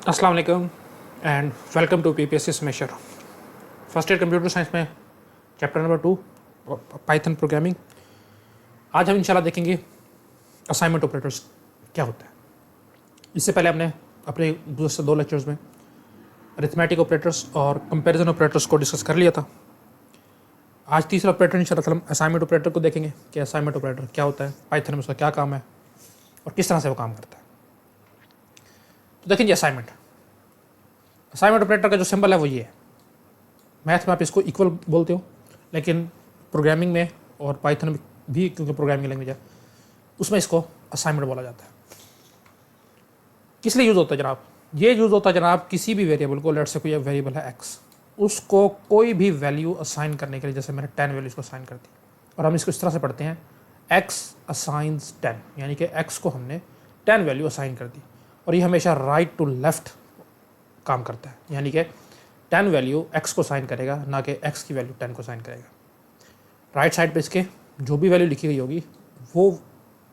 अस्सलाम वालेकुम and welcome to PPSC समेशर। फर्स्ट ईयर कंप्यूटर साइंस में चैप्टर नंबर 2 पाइथन प्रोग्रामिंग। आज हम इंशाल्लाह देखेंगे असाइनमेंट ऑपरेटर्स क्या होता है। इससे पहले हमने अपने दूसरे 2 लेक्चर्स में अरिथमेटिक ऑपरेटर्स और कंपैरिजन ऑपरेटर्स को डिस्कस कर लिया था। आज तीसरा ऑपरेटर इंशाल्लाह हम असाइनमेंट ऑपरेटर को देखेंगे कि असाइनमेंट ऑपरेटर क्या होता है, पाइथन में उसका क्या काम है और किस तरह से वो काम करता है। तो देखेंगे असाइनमेंट ऑपरेटर का जो सिंबल है वो ये है। मैथ में आप इसको इक्वल बोलते हो, लेकिन प्रोग्रामिंग में और पाइथन में भी, क्योंकि प्रोग्रामिंग लैंग्वेज है, उसमें इसको असाइनमेंट बोला जाता है। किस लिए यूज़ होता है जनाब? ये यूज़ होता है जनाब किसी भी वेरिएबल को, लेट से कोई वेरिएबल है एक्स, उसको कोई भी वैल्यू असाइन करने के लिए। जैसे मैंने 10 वैल्यूज़ को असाइन कर दी और हम इसको इस तरह से पढ़ते हैं एक्स असाइंस 10, यानी कि एक्स को हमने 10 वैल्यू असाइन कर दी और ये हमेशा राइट टू लेफ्ट काम करता है, यानी कि 10 वैल्यू x को साइन करेगा, ना कि x की वैल्यू 10 को साइन करेगा। राइट साइड पे इसके जो भी वैल्यू लिखी गई होगी वो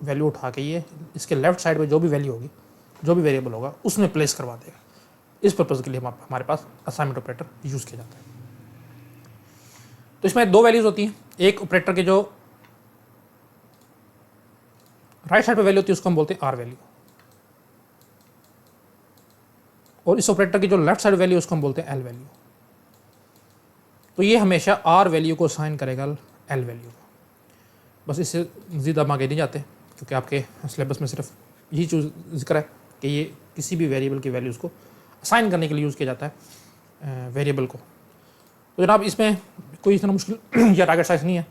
वैल्यू उठा के ये इसके लेफ्ट साइड पे जो भी वैल्यू होगी, जो भी वेरिएबल होगा, उसमें प्लेस करवा देगा। इस पर्पज़ के लिए हमारे पास असाइनमेंट ऑपरेटर यूज़ किया जाता है। तो इसमें 2 वैल्यूज़ होती हैं। एक ऑपरेटर के जो राइट साइड पर वैल्यू होती है उसको हम बोलते हैं आर वैल्यू, और इस ऑपरेटर की जो लेफ्ट साइड वैल्यू उसको हम बोलते हैं एल वैल्यू। तो ये हमेशा आर वैल्यू को साइन करेगा एल वैल्यू को। बस इससे ज़्यादा हम आगे नहीं जाते, क्योंकि आपके सिलेबस में सिर्फ यही चीज़ जिक्र है कि ये किसी भी वेरिएबल की वैल्यूज़ को असाइन करने के लिए यूज़ किया जाता है वेरिएबल को। तो जनाब इसमें कोई इतना मुश्किल या टारगेट साइज नहीं है।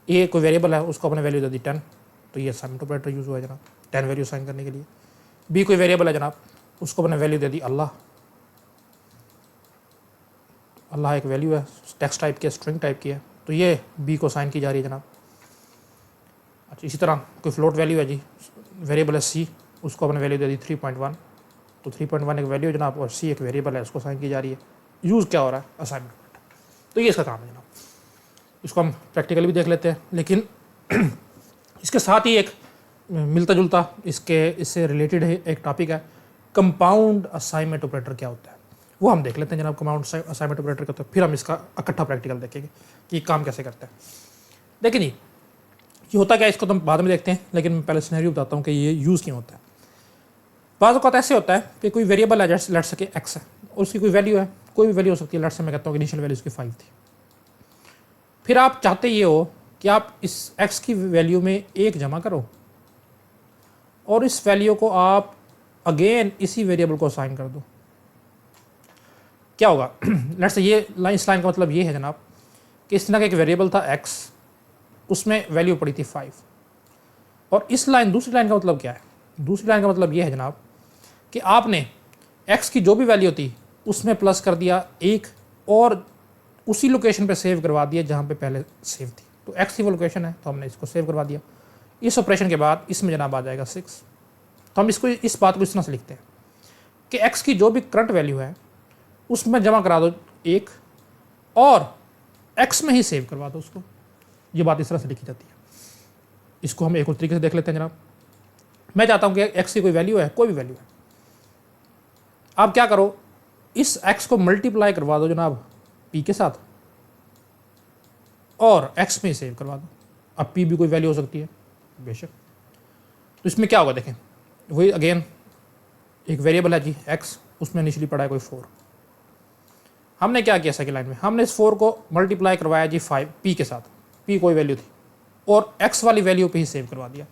ए कोई वेरिएबल है, उसको अपने वैल्यू दे दी 10, तो ये असाइनमेंट ऑपरेटर यूज़ हुआ है जनाब 10 वैल्यू साइन करने के लिए। बी कोई वेरिएबल है जनाब, उसको अपने वैल्यू दे दी अल्लाह। अल्लाह एक वैल्यू है, टेक्स्ट टाइप की है, स्ट्रिंग टाइप की है, तो ये बी को साइन की जा रही है जनाब। अच्छा, इसी तरह कोई फ्लोट वैल्यू है जी, वेरिएबल है सी, उसको अपने वैल्यू दे दी 3.1, तो 3.1 एक वैल्यू है जनाब, और सी एक वेरिएबल है, उसको साइन की जा रही है। यूज़ क्या हो रहा है? असाइनमेंट। तो ये इसका काम है जनाब। इसको हम प्रैक्टिकली भी देख लेते हैं, लेकिन इसके साथ ही एक मिलता जुलता इससे रिलेटेड है एक टॉपिक है, कंपाउंड असाइनमेंट ऑपरेटर क्या होता है, वो हम देख लेते हैं जनाब। कंपाउंड असाइनमेंट ऑपरेटर का तो फिर हम इसका इकट्ठा प्रैक्टिकल देखेंगे कि काम कैसे करता है। देखिए जी, ये होता क्या है इसको तो हम बाद में देखते हैं, लेकिन मैं पहले सिनेरियो बताता हूँ कि ये यूज़ क्यों होता है। बाज़ औक़ात ऐसे होता है कि कोई वेरिएबल है, जैसे लेट सके एक्स है, और उसकी कोई वैल्यू है, कोई भी वैल्यू हो सकती है। लेट से मैं कहता हूँ कि इनिशियल वैल्यू उसकी 5 थी। फिर आप चाहते ये हो कि आप इस एक्स की वैल्यू में 1 जमा करो और इस वैल्यू को आप अगेन इसी वेरिएबल को असाइन कर दो। क्या होगा? लेट्स से ये लाइन, इस लाइन का मतलब ये है जनाब कि इस तरह का एक वेरिएबल था x, उसमें वैल्यू पड़ी थी 5, और इस लाइन, दूसरी लाइन का मतलब क्या है? दूसरी लाइन का मतलब ये है जनाब कि आपने x की जो भी वैल्यू थी उसमें प्लस कर दिया 1 और उसी लोकेशन पे सेव करवा दिया जहाँ पे पहले सेव थी। तो x की वो लोकेशन है, तो हमने इसको सेव करवा दिया। इस ऑपरेशन के बाद इसमें जनाब आ जाएगा 6। तो हम इसको, इस बात को इस तरह से लिखते हैं कि x की जो भी करंट वैल्यू है उसमें जमा करा दो 1 और x में ही सेव करवा दो उसको। ये बात इस तरह से लिखी जाती है। इसको हम एक और तरीके से देख लेते हैं जनाब। मैं चाहता हूं कि x की कोई वैल्यू है, कोई भी वैल्यू है, आप क्या करो, इस x को मल्टीप्लाई करवा दो जनाब p के साथ और x में ही सेव करवा दो। अब p भी कोई वैल्यू हो सकती है बेशक। तो इसमें क्या होगा देखें, वही अगेन एक वेरिएबल है जी x, उसमें इनिशियली पड़ा है कोई 4। हमने क्या किया सेकंड लाइन में, हमने इस 4 को मल्टीप्लाई करवाया जी 5 p के साथ, p कोई वैल्यू थी, और x वाली वैल्यू पे ही सेव करवा दिया।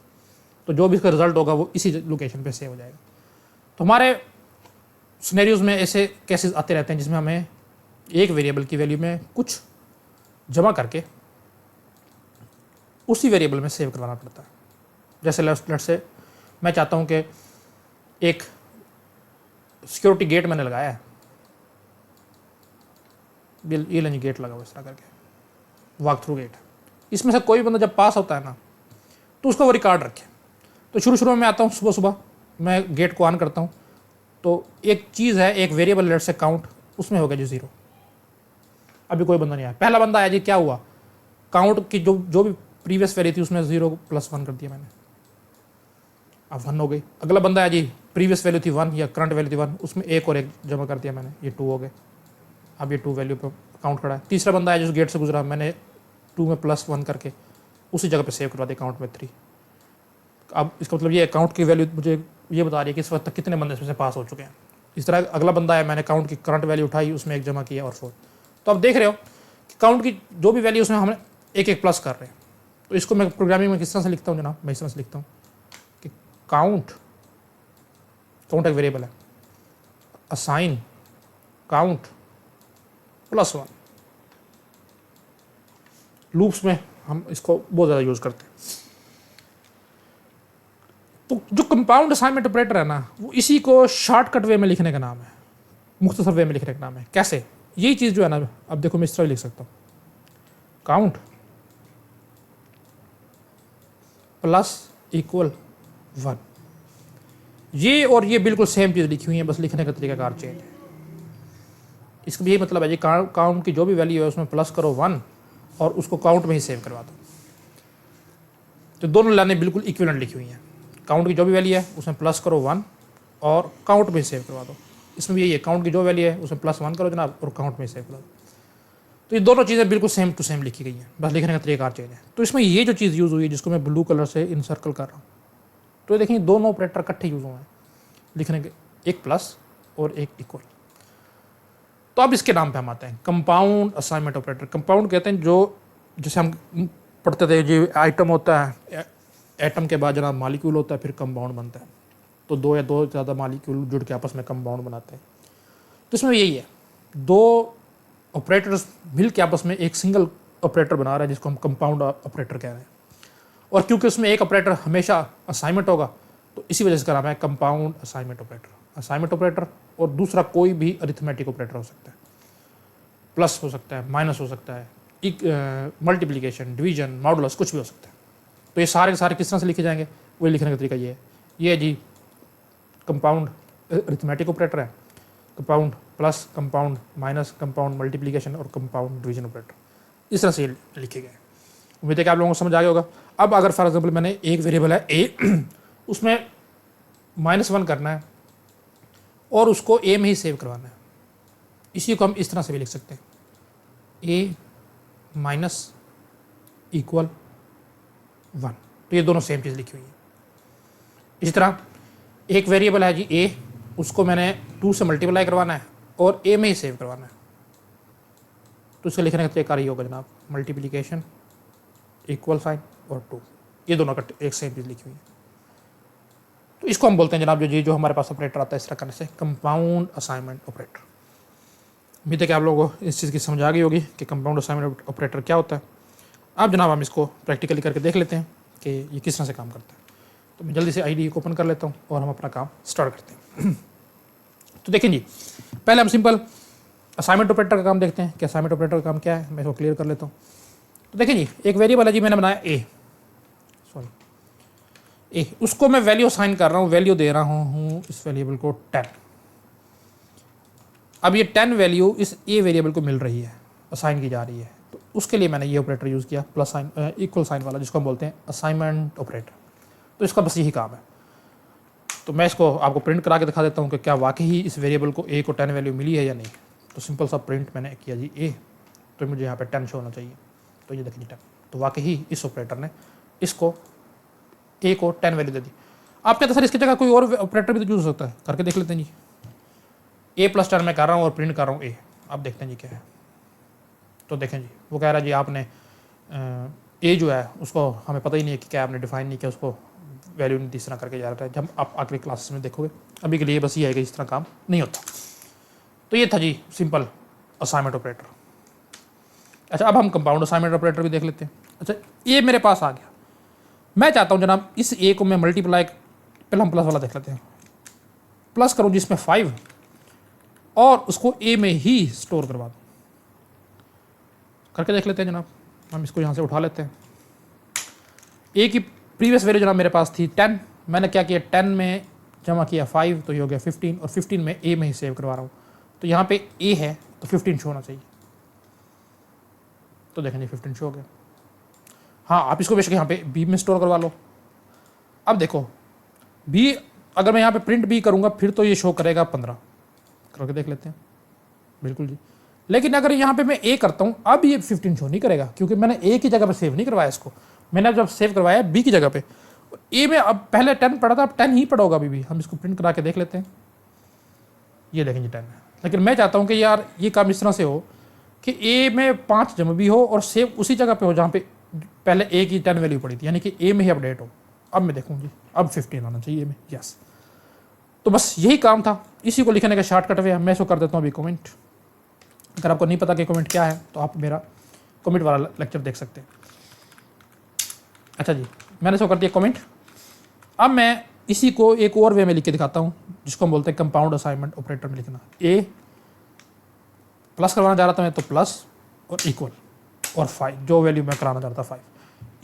तो जो भी इसका रिजल्ट होगा वो इसी लोकेशन पे सेव हो जाएगा। तो हमारे सिनेरियोज में ऐसे केसेस आते रहते हैं जिसमें हमें एक वेरिएबल की वैल्यू में कुछ जमा करके उसी वेरिएबल में सेव करवाना पड़ता है। जैसे लेट से मैं चाहता हूँ कि एक सिक्योरिटी गेट मैंने लगाया है, ये लेंगे गेट लगा हुआ इस तरह करके, वॉक थ्रू गेट। इसमें से कोई बंदा जब पास होता है ना, तो उसका वो रिकॉर्ड रखे। तो शुरू शुरू में मैं आता हूँ, सुबह सुबह मैं गेट को ऑन करता हूँ, तो एक चीज़ है, एक वेरिएबल लेट से काउंट, उसमें हो गया जी 0। अभी कोई बंदा नहीं आया, पहला बंदा आया जी, क्या हुआ, काउंट की जो भी प्रीवियस वैल्यू थी उसमें 0 + 1 कर दिया मैंने। अब 1 हो गई। अगला बंदा है जी, प्रीवियस वैल्यू थी 1 या करंट वैल्यू थी 1, उसमें एक और एक जमा कर दिया मैंने, ये 2 हो गए। अब ये 2 वैल्यू पर काउंट खड़ा है। तीसरा बंदा है जो गेट से गुजरा, मैंने 2 में +1 करके उसी जगह पे सेव करवा दिया काउंट में 3। अब इसका मतलब ये अकाउंट की वैल्यू मुझे ये बता रही है कि इस वक्त तक कितने बंदे इसमें से पास हो चुके हैं। इस तरह अगला बंदा है, मैंने काउंट की करंट वैल्यू उठाई, उसमें एक जमा किया और 4। तो अब देख रहे हो कि काउंट की जो भी वैल्यू उसमें हम एक एक प्लस कर रहे हैं। तो इसको मैं प्रोग्रामिंग में किस तरह से लिखता हूँ जनाब, मैं इस तरह से लिखता हूँ कि काउंट एक वेरिएबल है, असाइन काउंट +1। लूप्स में हम इसको बहुत ज़्यादा यूज़ करते हैं। तो जो कंपाउंड असाइनमेंट ऑपरेटर है ना, वो इसी को शॉर्टकट वे में लिखने का नाम है, मुख्तसर वे में लिखने का नाम है। कैसे? यही चीज़ जो है ना, अब देखो मैं इस तरह लिख सकता हूँ, काउंट +=1। ये और ये बिल्कुल सेम चीज़ लिखी हुई है, बस लिखने का तरीकाकार चेंज है। इसका भी यही मतलब है जी, काउंट की जो भी वैल्यू है उसमें प्लस करो 1 और उसको काउंट में ही सेव करवा दो। तो दोनों लाइनें बिल्कुल इक्विवेलेंट लिखी हुई हैं। काउंट की जो भी वैल्यू है उसमें प्लस करो 1 और काउंट में ही सेव करवा दो। इसमें भी यही है, काउंट की जो वैल्यू है उसमें +1 करो जनाब और काउंट में ही सेव करा दो। तो ये दोनों चीज़ें बिल्कुल सेम टू सेम लिखी गई हैं, बस लिखने का तरीकाकार चेंज है। तो इसमें ये जो चीज़ यूज़ हुई है जिसको मैं ब्लू कलर से इन सर्कल कर रहा हूँ, तो देखिए दोनों ऑपरेटर इकट्ठे यूज़ हुए हैं लिखने के, एक प्लस और एक इक्वल। तो अब इसके नाम पे हम आते हैं, कंपाउंड असाइनमेंट ऑपरेटर। कंपाउंड कहते हैं जो, जैसे हम पढ़ते थे जी, आइटम होता है, एटम के बाद जनाब मालिक्यूल होता है, फिर कंपाउंड बनता है। तो 2 या 2 से ज़्यादा मालिक्यूल जुड़ के आपस में कंपाउंड बनाते हैं। तो इसमें यही है, 2 ऑपरेटर्स मिल के आपस में एक सिंगल ऑपरेटर बना रहा है जिसको हम कंपाउंड ऑपरेटर कह रहे हैं। और क्योंकि उसमें एक ऑपरेटर हमेशा असाइनमेंट होगा, तो इसी वजह से इसका नाम है compound assignment operator. Assignment operator और दूसरा कोई भी अरिथमेटिक ऑपरेटर हो सकता है, प्लस हो सकता है, माइनस हो सकता है, मल्टीप्लिकेशन, डिवीजन, मॉडुलस, कुछ भी हो सकता है। तो ये सारे के सारे किस तरह से लिखे जाएंगे, वही लिखने का तरीका ये है जी, कंपाउंड अरिथमेटिक ऑपरेटर है, compound plus, compound minus, compound multiplication और कंपाउंड डिवीजन ऑपरेटर, इस तरह से लिखे गए। उम्मीद है कि आप लोगों को समझ आ गया होगा। अब अगर फॉर एग्जाम्पल मैंने एक वेरिएबल है ए, उसमें -1 करना है और उसको ए में ही सेव करवाना है, इसी को हम इस तरह से भी लिख सकते हैं, ए माइनस इक्वल 1। तो ये दोनों सेम चीज़ लिखी हुई है। इसी तरह एक वेरिएबल है जी ए, उसको मैंने 2 से मल्टीप्लाई करवाना है और ए में ही सेव करवाना है, तो इसका लिखने का तरीका ये होगा जनाब, मल्टीप्लिकेशन, इक्वल साइन और 2, ये दोनों का एक सेम चीज़ लिखी हुई है। तो इसको हम बोलते हैं जनाब, जो हमारे पास ऑपरेटर आता है इस तरह करने से, कंपाउंड असाइनमेंट ऑपरेटर। उम्मीद है कि आप लोगों को इस चीज़ की समझ आ गई होगी कि कंपाउंड असाइनमेंट ऑपरेटर क्या होता है। अब जनाब हम इसको प्रैक्टिकली करके देख लेते हैं कि ये किस तरह से काम करता है। तो मैं जल्दी से आईडी को ओपन कर लेता हूँ और हम अपना काम स्टार्ट करते हैं। तो देखें जी, पहले हम सिंपल असाइनमेंट ऑपरेटर का काम देखते हैं कि असाइनमेंट ऑपरेटर का काम क्या है। मैं इसको क्लियर कर लेता हूँ। तो देखें जी, एक वेरिएबल है जी, मैंने बनाया ए, उसको मैं वैल्यू असाइन कर रहा हूँ, वैल्यू दे रहा हूँ इस वेरिएबल को 10। अब ये 10 वैल्यू इस ए वेरिएबल को मिल रही है, असाइन की जा रही है, तो उसके लिए मैंने ये ऑपरेटर यूज़ किया, प्लस साइन, इक्वल साइन वाला, जिसको हम बोलते हैं असाइनमेंट ऑपरेटर। तो इसका बस यही काम है। तो मैं इसको आपको प्रिंट करा के दिखा देता हूँ कि क्या वाकई इस वेरिएबल को ए को 10 वैल्यू मिली है या नहीं। तो सिंपल सा प्रिंट मैंने किया जी ए, तो मुझे यहाँ पे 10 शो होना चाहिए। तो ये देखिए 10, तो वाकई इस ऑपरेटर ने इसको ए को 10 वैल्यू दे दी। आप कहते सर इसकी जगह कोई और ऑपरेटर भी तो यूज़ हो सकता है, करके देख लेते हैं जी। ए प्लस 10 मैं कर रहा हूँ और प्रिंट कर रहा हूँ ए, अब देखते हैं जी क्या है। तो देखें जी, वो कह रहा है जी आपने ए जो है उसको हमें पता ही नहीं है कि क्या आपने डिफाइन नहीं किया, उसको वैल्यू नहीं इस तरह करके जा रहा है। जब आप आखिरी क्लासेस में देखोगे, अभी के लिए बस ये है कि इस तरह काम नहीं होता। तो ये था जी सिंपल असाइनमेंट ऑपरेटर। अच्छा, अब हम कंपाउंड असाइनमेंट ऑपरेटर भी देख लेते हैं। अच्छा, ये मेरे पास आ गया, मैं चाहता हूँ जनाब इस ए को मैं मल्टीप्लाई, पहले हम प्लस वाला देख लेते हैं, प्लस करूँ जिसमें 5 और उसको ए में ही स्टोर करवा दूँ। करके देख लेते हैं जनाब। हम इसको यहाँ से उठा लेते हैं। ए की प्रीवियस वैल्यू जनाब मेरे पास थी 10, मैंने क्या किया 10 में जमा किया 5, तो ये हो गया 15, और 15 में ए में ही सेव करवा रहा हूँ। तो यहाँ पे ए है तो 15 शो होना चाहिए। तो देखें जी 15 शो हो गया। हाँ, आप इसको बेशक यहाँ पे बी में स्टोर करवा लो। अब देखो बी अगर मैं यहाँ पे प्रिंट बी करूँगा फिर तो ये शो करेगा 15, करके देख लेते हैं। बिल्कुल जी, लेकिन अगर यहाँ पे मैं ए करता हूँ अब ये 15 शो नहीं करेगा, क्योंकि मैंने ए की जगह पे सेव नहीं करवाया इसको, मैंने जब सेव करवाया बी की जगह पे। ए में अब पहले 10 पढ़ा था, अब 10 ही पढ़ा होगा अभी भी। हम इसको प्रिंट करा के देख लेते हैं, ये देखेंगे 10 है। लेकिन मैं चाहता हूँ कि यार ये काम इस तरह से हो कि ए में 5 जमा भी हो और सेव उसी जगह पे हो जहाँ पे पहले ए की 10 वैल्यू पड़ी थी, यानी कि ए में ही अपडेट हो। अब मैं देखूँ जी, अब 15 आना चाहिए में, यस। तो बस यही काम था, इसी को लिखने का शॉर्टकट वे है। मैं इसको कर देता हूँ अभी कमेंट। अगर आपको नहीं पता कि कमेंट क्या है तो आप मेरा कमेंट वाला लेक्चर देख सकते हैं। अच्छा जी, मैंने इसको कर दिया कमेंट। अब मैं इसी को एक और वे में लिख के दिखाता हूँ, जिसको हम बोलते हैं कंपाउंड असाइनमेंट ऑपरेटर में लिखना। ए प्लस करवाना चाह रहा था मैं तो प्लस और इक्वल और 5, जो वैल्यू मैं कराना चाहता था 5।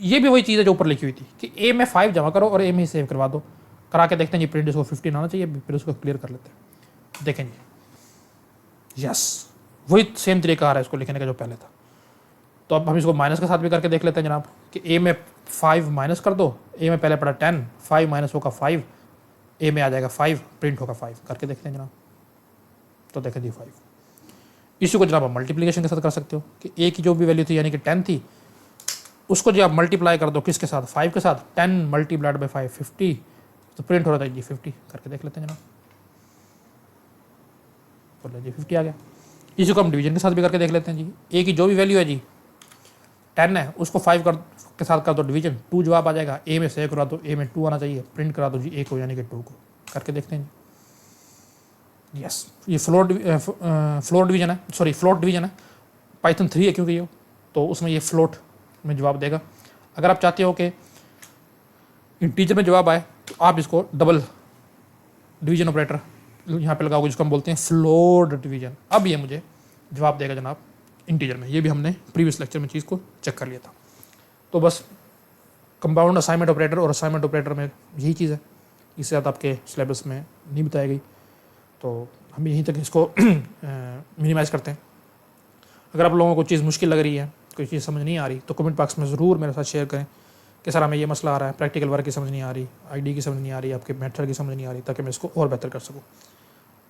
ये भी वही चीज़ है जो ऊपर लिखी हुई थी कि ए में 5 जमा करो और ए में ही सेव करवा दो। करा के देखते हैं जी, प्रिंट इसको 15 आना चाहिए, फिर उसको क्लियर कर लेते हैं। देखें जी, यस, वही सेम तरीका आ रहा है इसको लिखने का जो पहले था। तो अब हम इसको माइनस के साथ भी करके देख लेते हैं जनाब कि ए में 5 माइनस कर दो, ए में पहले पड़ा 10, 5 माइनस होगा 5, ए में आ जाएगा 5, प्रिंट होगा 5, करके देखते हैं जनाब। तो देखें जी 5। इसी को जनाब आप मल्टीप्लिकेशन के साथ कर सकते हो कि ए की जो भी वैल्यू थी यानी कि 10 थी, उसको जो आप मल्टीप्लाई कर दो किसके साथ, 5 के साथ। 10 मल्टीप्लाइड बाई 5 50, तो प्रिंट हो रहा था जी 50, करके देख लेते हैं जनाब। बोले जी 50 आ गया। इसी को हम डिवीजन के साथ भी करके देख लेते हैं जी। ए की जो भी वैल्यू है जी 10 है, उसको 5 के साथ कर दो डिवीजन, 2 जवाब आ जाएगा। ए में से करा दो, ए में 2 आना चाहिए, प्रिंट करा दो जी ए को यानी कि 2 को, करके देखते हैं जी। यस, ये फ्लोट डिवीजन है, सॉरी फ्लोट डिवीजन है। पाइथन 3 है क्योंकि ये, तो उसमें ये फ्लोट में जवाब देगा। अगर आप चाहते हो कि इंटीजर में जवाब आए तो आप इसको डबल डिवीजन ऑपरेटर यहाँ पे लगाओगे, जिसको हम बोलते हैं फ्लोट डिवीजन। अब ये मुझे जवाब देगा जनाब इंटीजर में। ये भी हमने प्रीवियस लेक्चर में चीज़ को चेक कर लिया था। तो बस कंपाउंड असाइनमेंट ऑपरेटर और असाइनमेंट ऑपरेटर में यही चीज़ है, इससे ज़्यादा आपके सिलेबस में नहीं बताई गई। तो हम यहीं तक इसको मिनिमाइज़ करते हैं। अगर आप लोगों को चीज़ मुश्किल लग रही है, कोई चीज़ समझ नहीं आ रही, तो कमेंट बॉक्स में ज़रूर मेरे साथ शेयर करें कि सर हमें ये मसला आ रहा है, प्रैक्टिकल वर्क की समझ नहीं आ रही, आईडी की समझ नहीं आ रही, आपके मेथड की समझ नहीं आ रही, ताकि मैं इसको और बेहतर कर सकूँ।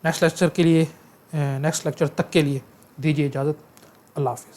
नेक्स्ट लेक्चर तक के लिए दीजिए इजाज़त। अल्लाह हाफ़िज़।